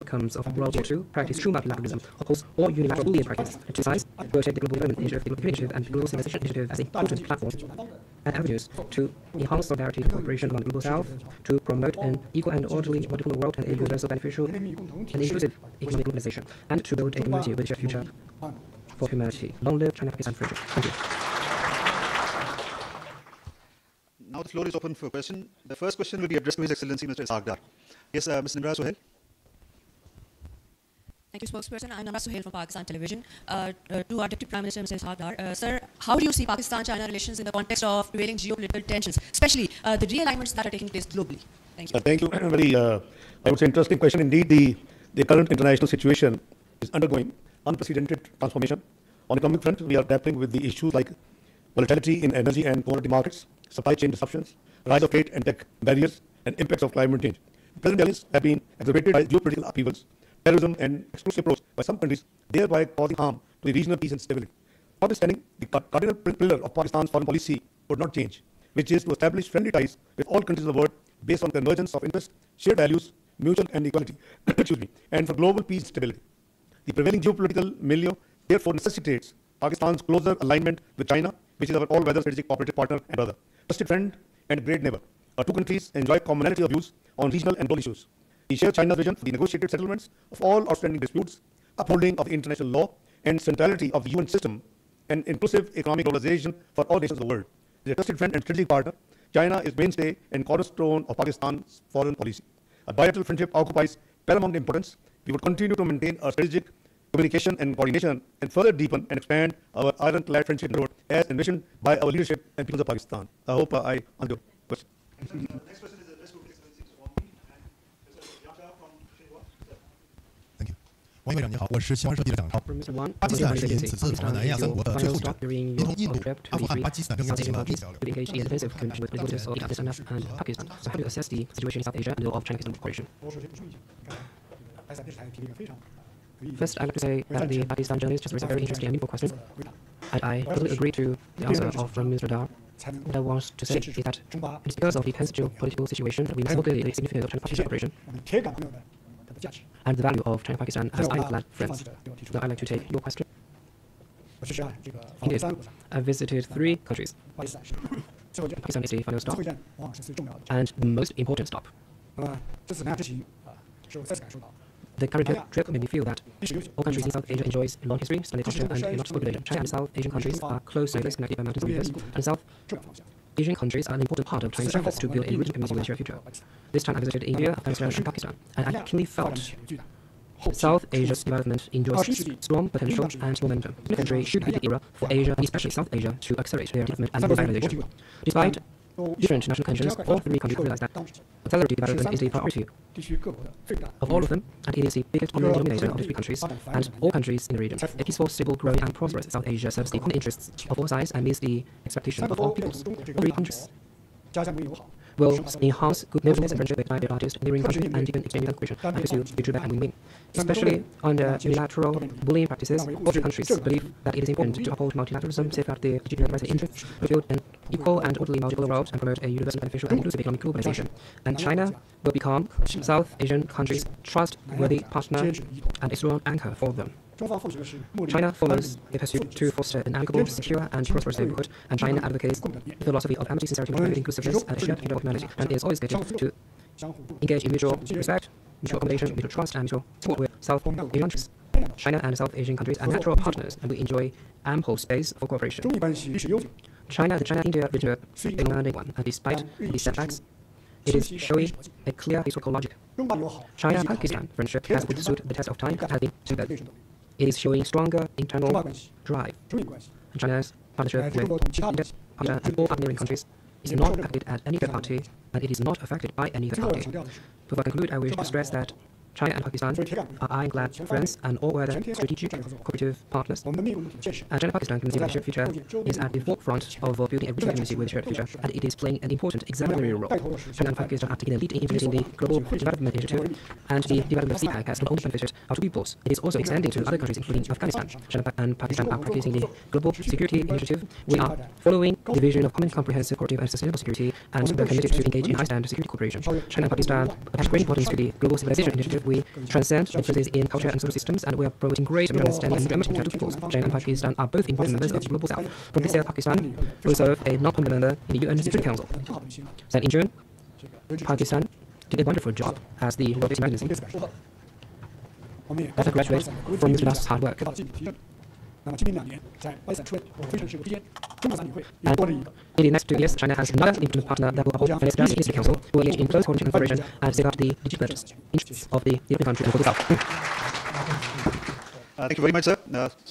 outcomes of World War II, practice true multilateralism, oppose all unilateral bullying practice, emphasize will take the global development initiative, the global initiative, and the global civilization initiative as important platforms and avenues to enhance solidarity and cooperation among the global south, to promote an equal and orderly multipolar world and a universal beneficial and inclusive economic globalization, and to build a community with a shared future for humanity. Long live China-Pakistan friendship. Thank you. Now the floor is open for question. The first question will be addressed to His Excellency Mr. 𝗍𝗲𝗏. Yes, Ms. Nimra Suhail. Thank you, spokesperson. I'm Nimra Suhail from Pakistan Television. To our Deputy Prime Minister, Mr. 𝗍𝗲𝗏, sir, how do you see Pakistan-China relations in the context of prevailing geopolitical tensions, especially the realignments that are taking place globally? Thank you. Thank you. Very, I would say, interesting question indeed. The current international situation is undergoing unprecedented transformation. On the economic front, we are grappling with the issues like volatility in energy and commodity markets, supply chain disruptions, rise of trade and tech barriers, and impacts of climate change. The present challenges have been exacerbated by geopolitical upheavals, terrorism, and exclusive approach by some countries, thereby causing harm to the regional peace and stability. Notwithstanding, the cardinal pillar of Pakistan's foreign policy would not change, which is to establish friendly ties with all countries of the world based on convergence of interests, shared values, mutual and equality, and for global peace and stability. The prevailing geopolitical milieu therefore necessitates Pakistan's closer alignment with China, which is our all-weather strategic cooperative partner and brother, trusted friend and great neighbor. Our two countries enjoy commonality of views on regional and global issues. We share China's vision for the negotiated settlements of all outstanding disputes, upholding of the international law, and centrality of the UN system, and inclusive economic globalization for all nations of the world. As a trusted friend and strategic partner, China is mainstay and cornerstone of Pakistan's foreign policy. Our bilateral friendship occupies paramount importance. We would continue to maintain our strategic communication and coordination and further deepen and expand our ironclad friendship road as envisioned by our leadership and people of Pakistan. I hope I answered your question. Next question is addressed to His Excellency Swami and Mr. Yamcha from Shinhua. Thank you. 王议会长你好，我是新华社记者蒋超。巴基斯坦是因此次访问南亚三国的最后一站，连同印度、阿富汗、巴基斯坦正在进行了密切交流。First, I'd like to say that the Pakistan journalist just raised a very interesting and meaningful question, and I totally agree to the answer of Mr. 𝗍𝗲𝗏. What I want to say is that it's because of the tense geopolitical situation that we must clearly the significance of China-Pakistan cooperation and the value of China-Pakistan as ironclad friends. Now I'd like to take your question. Indeed, I visited 3 countries. Pakistan is the final stop and the most important stop. The current trip made me feel that all countries in South Asia enjoys a long history, splendid culture, and a lot of population. China and South Asian countries are close neighbors connected by mountains and rivers, and South Asian countries are an important part of China's efforts to build a rich community with a shared future. This time I visited India, Afghanistan, and Pakistan, and I keenly felt South Asia's development enjoys strong potential and momentum. The country should be the era for Asia, and especially South Asia, to accelerate their development and revitalization. Despite different national conditions, all 3 countries realize that accelerated development is a priority of all of them, and it is the biggest common denominator of the 3 countries and all countries in the region. A peaceful, stable, growing, and prosperous South Asia serves the common interests of all sides and meets the expectations of all peoples. All 3 countries will enhance good neighborliness and friendship with neither artists, neighboring country, and deepen exchange and cooperation, and pursue mutual back and win-win. Especially under unilateral bullying practices, all 3 countries believe that it is important to uphold multilateralism, safeguard the legitimate rights and interests, build an equal and orderly multipolar world, and promote a universal, beneficial, and inclusive economic globalization. And China will become South Asian countries' trustworthy partner and a strong anchor for them. China follows a pursuit to foster an amicable, secure, and prosperous neighborhood, and China advocates the philosophy of amity, sincerity, inclusiveness, and a shared kingdom of humanity, and is always committed to engage in mutual respect, mutual accommodation, mutual trust, and mutual support with South Asian countries. China and South Asian countries are natural partners, and we enjoy ample space for cooperation. China, the China-India relationship is a demanding one, and despite these setbacks, it is showing a clear historical logic. China-Pakistan friendship has withstood the test of time and has been cemented. It is showing stronger internal drive. China's partnership with India, Pakistan, and all other neighboring countries is not affected at any third party, and it is not affected by any third party. Before I conclude, I wish to stress that China and Pakistan are ironclad friends and all-weather strategic cooperative partners. And China-Pakistan community future is at the forefront of building a regional community with a shared future, and it is playing an important exemplary role. China and Pakistan are taking a lead in implementing the Global Development Initiative, and the development of 𝗍𝗏𝗏 has not only benefited our 2 peoples, it is also extending to other countries, including Afghanistan. China and Pakistan are practicing the Global Security Initiative. We are following the vision of common, comprehensive, cooperative, and sustainable security, and we are committed to engage in high-standard security cooperation. China and Pakistan attach great importance to the Global Civilization Initiative, we transcend differences in culture and social systems, and we are promoting greater understanding and democratic interactions. China and Pakistan are both important members of the Global South. From this year, Pakistan will serve a non-permanent member in the UN Security Council. Then in June, Pakistan did a wonderful job as the robotics presidency. That graduates from Mr. Das' hard work. And in the next 2 years, China has another important partner that will uphold the next Security Council, who will engage in close coordination and cooperation and safeguard the legitimate interests of the European country and the Global South. Thank you very much, sir.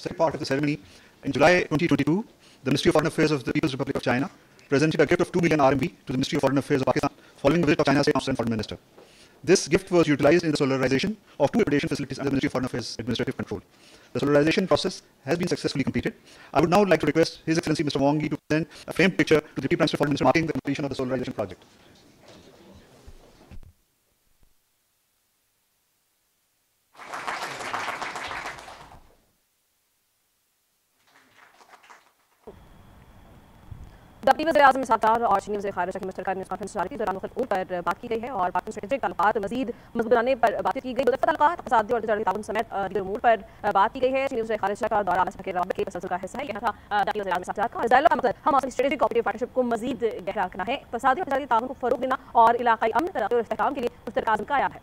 Second part of the ceremony. In July 2022, the Ministry of Foreign Affairs of the People's Republic of China presented a gift of 2 million RMB to the Ministry of Foreign Affairs of Pakistan following the visit of China's State Council and Foreign Minister. This gift was utilized in the solarization of 2 accreditation facilities under the Ministry of Foreign Affairs Administrative Control. The solarization process has been successfully completed. I would now like to request His Excellency Mr. Wang Yi to present a framed picture to the Deputy Prime Minister Foreign Minister marking the completion of the solarization project. Deputy वज़ीर-ए-आज़म सरकार और चीनी वज़ीर ख़ारिजा की मुश्तरका news conference जारी थी। दौरान मुख्तलिफ पर बात की गई है और पाकिस्तान स्ट्रेटेजिक ताल्लुकात मज़ीद मजबूत बनाने पर बातचीत की गई। दो तरफ़ा ताल्लुकात, इक़्तिसादी और तिजारती ताउन समेत दीगर उमूर पर बात की गई है। चीनी वज़ीर ख़ारिजा का दौरा के रवाबित के तसलसल का हिस्सा है। यहाँ था डिप्टी वज़ीर-ए-आज़म सरकार का डायलॉग का मकसद हम आपसी स्ट्रेटेजिक कोऑपरेटिव पार्टनरशिप को मज़ीद गहरा रखना है। इक़्तिसादी और तिजारती ताउन को फ़रोग़ देना और इलाक़ाई अमन, तरक्की और इस्तेहकाम के लिए मुश्तरका अज़्म कायम है।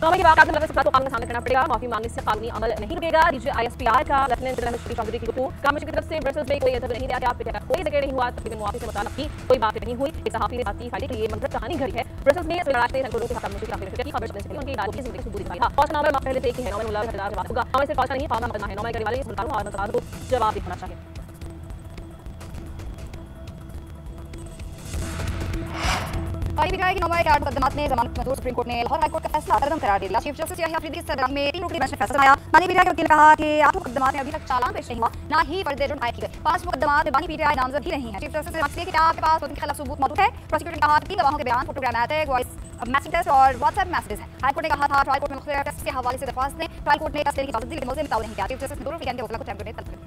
नामे के वाक़ात में लगे सफ़ारत को कानून का सामना करना पड़ेगा। माफी मांगने से कानूनी अमल नहीं रुकेगा। डीजी ISPR का लेफ्टिनेंट जनरल श्री चौधरी की गुफ्तगू कामोशी की तरफ से ब्रसेल्स में कोई इंटरव्यू नहीं दिया गया। पीटीआई का कोई जिक्र नहीं हुआ। तकरीबन मुआफ़ी से मुताल्लिक़ की कोई बात नहीं हुई। एक सहाफ़ी ने बातचीत फायदे के लिए मनफरद कहानी घड़ी है। ब्रसेल्स में लड़ाई से संगठनों के साथ कामोशी की खबर चलने से पहले उनकी डायलॉग की ज़िंदगी सबूत दिखाई था। फौज नामे पहले से कि है नौमे मुल्ला हकदार जवाब होगा। हमें सिर्फ फौज का नहीं फार्मा करना है। नौमे करने वाले मुल्तानों और मुल्तानों को जवाब देना चाहिए। पीटीआई की नुमाइंदगी के 8 मुकदमात में जमानत मंजूर। सुप्रीम कोर्ट ने लाहौर हाई कोर्ट का फैसला रद्द करार दे दिया। चीफ जस्टिस याहिया अफरीदी की सदरानी में 3 रुकनी बेंच ने फैसला सुनाया। माननीय पीटीआई के वकील ने कहा कि 8 मुकदमात में अभी तक चालान पेश नहीं हुआ, ना ही फर्द जुर्म आयद की गई। 5 मुकदमात में बानी पीटीआई नामजद ही नहीं है। चीफ जस्टिस ने पूछा कि क्या आपके पास उनके खिलाफ सबूत मौजूद है। प्रोसिक्यूटर ने कहा कि 3 गवाहों के बयान, फोटोग्रामेटिक, वॉइस मैसेज टेस्ट और व्हाट्सएप मैसेजेस हैं। हाई कोर्ट ने कहा था ट्रायल कोर्ट में मुख्तलिफ टेस्ट के हवाले से दरख्वास्त दें। ट्रायल कोर्ट ने टेस्ट देने की इजाजत दी लेकिन मुलज़िम ताउल नहीं किया। चीफ जस्टिस ने दोनों वीकेंड के वकीलों को टेम्परेरी तलब किया।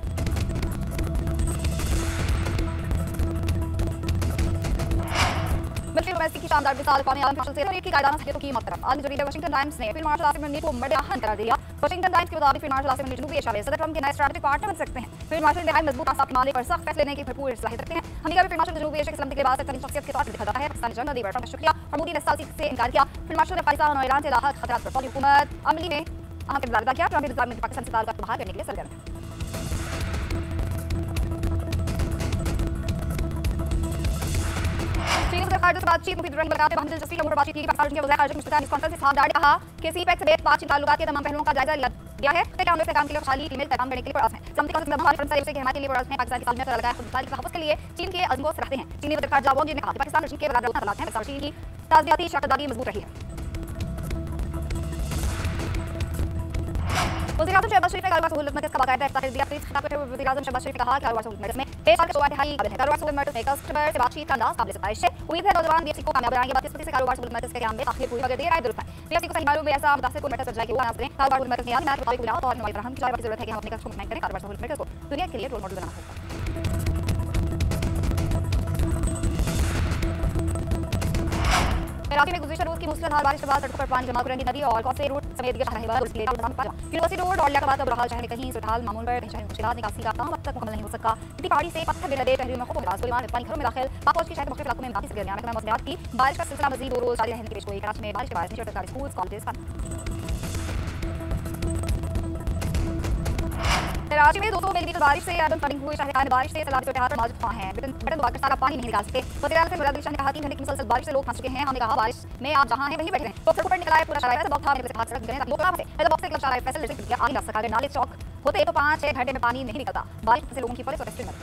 मिलिट्री डिप्लोमेसी की शानदार मिसाल कौमी आलम मार्शल से की कायदाना सहायता की मौत। आज जरीदे वाशिंगटन टाइम्स ने फील्ड मार्शल आसिफ मुनीर को मरदाहन करार दिया। वाशिंगटन टाइम्स के मुताबिक फील्ड मार्शल आसिफ मुनीर जनूबी एशिया में सदर ट्रंप के नए स्ट्रैटेजिक पार्टनर बन सकते हैं। फील्ड मार्शल इंतहाई मजबूत आसाफ के मामले पर सख्त फैसले लेने की भरपूर सलाहियत रखते हैं। अमेरिका में फील्ड मार्शल जनूबी एशिया की सलामती के बाद तरीन शख्सियत के तौर पर देखा जाता है। पाकिस्तानी जंग अदी ट्रंप का शुक्रिया और मोदी ने साजिश से इनकार किया। फील्ड मार्शल ने पाकिस्तान और ईरान से लाहक खतरात पर फौजी हुकूमत अमली में अहम किरदार अदा किया। ट्रंप इंतजाम में पाकिस्तान से ताल्लुकात बहाल करने के लिए सरगर्म है। बातचीत मुफीद रंग लगाते हम दिलचस्पी उम्र बातचीत की। पाकिस्तान के वज़ीर ख़ारिजा की मुश्तरका न्यूज़ कॉन्फ्रेंस में साफ कहा कि सीपेक से बातचीत ताल्लुकात के तमाम पहलुओं का जायजा लिया गया है। काम के लिए खुशहाली ईमेल पैगाम देने के लिए प्रयास है। समिति का से की हमारे लिए प्रयास है। पाकिस्तान की सालमियत लगाए खुदमुख्तारी के तहफ़्फ़ुज़ के लिए चीन के अज़्म को सराहते हैं। चीनी वज़ीर ख़ारिजा वांग यी ने कहा कि पाकिस्तान और चीन के बराबर हालात हैं। चीन की ताज़ियाती शराकतदारी मजबूत रही है। वज़ीर-ए-आज़म शहबाज शरीफ ने कारोबार सहूलत मरकज़ का बाकायदा इफ्तिताह दिया। खिताब करते हुए वज़ीर-ए-आज़म शहबाज शरीफ ने कहा कि कारोबार सहूलत मरकज़ में 1 साल के 4 काबिल है। कारोबार सहूलत मरकज़ में कस्टमर से बातचीत का अंदाज़ काबिल सताइश है। उम्मीद है नौजवान BFC को कामयाब बनाएंगे। बात इस से कारोबार सहूलत मरकज़ के क़याम में आखिर पूरी मगर देर आए दुरुस्त है। BFC को सही मायनों में ऐसा मुतासिर मरकज़ बन जाए कि वो अनाज करें। कारोबार सहूलत मरकज़ में यानी मुताबिक विलायत और नुमाइंदगी फराहम की जाए। जरूरत है कि हम अपने कस्टमर को करें। कारोबार सहूलत मरकज़ को दुनिया के लिए रोल मॉडल बनाना होगा। इलाके में गुज़िश्ता रोज की मूसलाधार बारिश के बाद सड़कों पर पानी जमा हो रही नदी और कौसे रोड समेत यूनिवर्सिटी रोड और लियाकत का बुरा हाल चाहे कहीं सुधार मामूल पर कहीं मुश्किलात निकासी का काम अब तक मुकम्मल नहीं हो सका। मिट्टी पहाड़ी से पत्थर गिर लदे शहरियों में खूब पानी घरों में दाखिल। पाक की शायद मुख्तलिफ इलाकों में बाकी से गिरने मौसमियात की बारिश का सिलसिला मजीद 2 रोज जारी रहने की पेशगोई। कराची में बारिश के बाद सरकारी स्कूल कॉलेज बंद। कराची में 200 मिलीमीटर बारिश से अर्बन फ्लडिंग हुई। शहर बारिश से सैलाब के हाथ मौजूद हैं। बटन दबाकर सारा पानी नहीं निकाल सकते। वज़ीर-ए-आज़म से मुराद ने कहा कि घंटे की मुसलसल बारिश से लोग फंस चुके हैं। हमने कहा बारिश में आप जहां हैं वहीं बैठे रहें। लोग सड़कों पर निकल आए। पूरा शहर ऐसा बहुत था सड़क गए लोग से ऐसा बॉक्स से शहर फैसल इलेक्ट्रिक आ नहीं सका। नाले चौक होते तो 5-6 घंटे में पानी नहीं निकलता। बारिश से लोगों की पुलिस और रेस्क्यू मदद।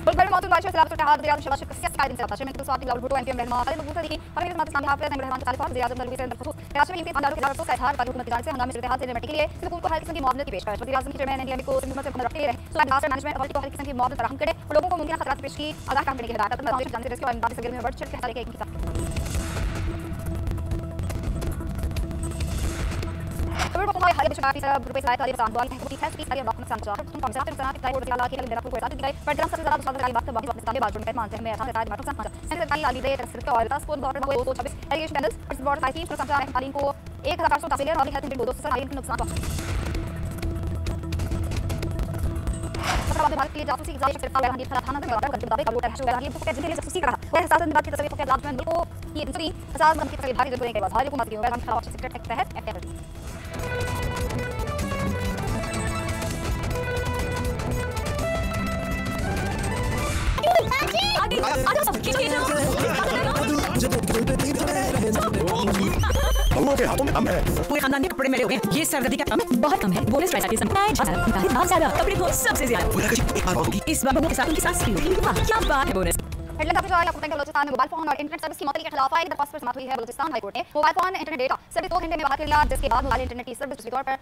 मुल्क मौजूद बारिश से सैलाब के हाथ वज़ीर-ए-आज़म शहबाज शरीफ का सियासी कायदे से आता है। में स्वाति लाहौर भुट्टो एमपी रहनुमा खालिद मकबूल सदीकी और मेरे इस्लामी हाफिज़ नईम रहमान के तालिबात वज़ीर-ए-आज़म दरवीश अंदर खसूस कराची में यूपी खानदानों के खिलाफ तो इजहार पर हुकूमत की जानिब से हंगामी सूरत-ए-हाल से निपटने के लिए हुकूमत को हर किस्म की मुआवनत की पेशकश। वज़ीर-ए-आज़म की चेयरमैन एनडीएमए को हुकूमत से हुक्म रखते रहे सुलह डिजास्टर मैनेजमेंट अथॉरिटी को हर किस्म की मुआवनत फराहम करे और लोगों को मुमकिन खतरात पेश की आगाह काम करने की हिदायत करते रेस्क्यू और इमदादी सरगर्मी में बढ़ चढ़ के हिस्सा लेके Nur ko high bishop officer रुपए से तारीफ सांगवाल है कि फैसले की डॉक्टर सांगवाल तुम कौन सा सना की कोर्ट वाला के मेरा कोई ऐसा दिखाई पर जब सबसे ज्यादा दूसरा वाली बात बाकी पाकिस्तान में बात जोड़ने मानते हैं मैं ऐसा बताया डॉक्टर सांगवाल सेंटर वाली आली दे तस्वीर के और टास्क फोर्स डॉक्टर वो 226 एलिगेशन कैंडल्स इस बोर्ड साइकिल पर समझा रहे तालीम को 1800 तफसीलें और हेल्थ इंडेक्स 200 तालीम के नुकसान पहुंचे भारत के लिए जासूसी की जायज सिर्फ वाला हदीस थाना में ऑर्डर करके मुताबिक अबू तहशु वाला को जिनके लिए जासूसी करा वह एहसास बात की तस्वीर को लाभ में को ये दूसरी एहसास मन की तस्वीर भारी जरूरत है के बाद भारी हुकूमत की वह हम खिलाफ सीक्रेट एक्ट तहत एक्टिविटी के हाथों में कम है पूरे खानदान के कपड़े मेरे हो गए ये सरदर्दी का कम है बहुत कम है बोनस प्राइस आती है बहुत ज्यादा कपड़े को सबसे ज्यादा इस बार के साथ उनकी सास भी होगी क्या बात है बोनस हेडलाइन काफी ज्यादा आपको बलूचिस्तान में मोबाइल फोन और इंटरनेट सर्विस की मअतली के खिलाफ आए दरख्वास्त पर समाप्त हुई है बलूचिस्तान हाई कोर्ट ने मोबाइल फोन इंटरनेट डेटा सिर्फ 2 घंटे में बहाल कर दिया जिसके बाद मोबाइल इंटरनेट की सर्विस दूसरे तौर पर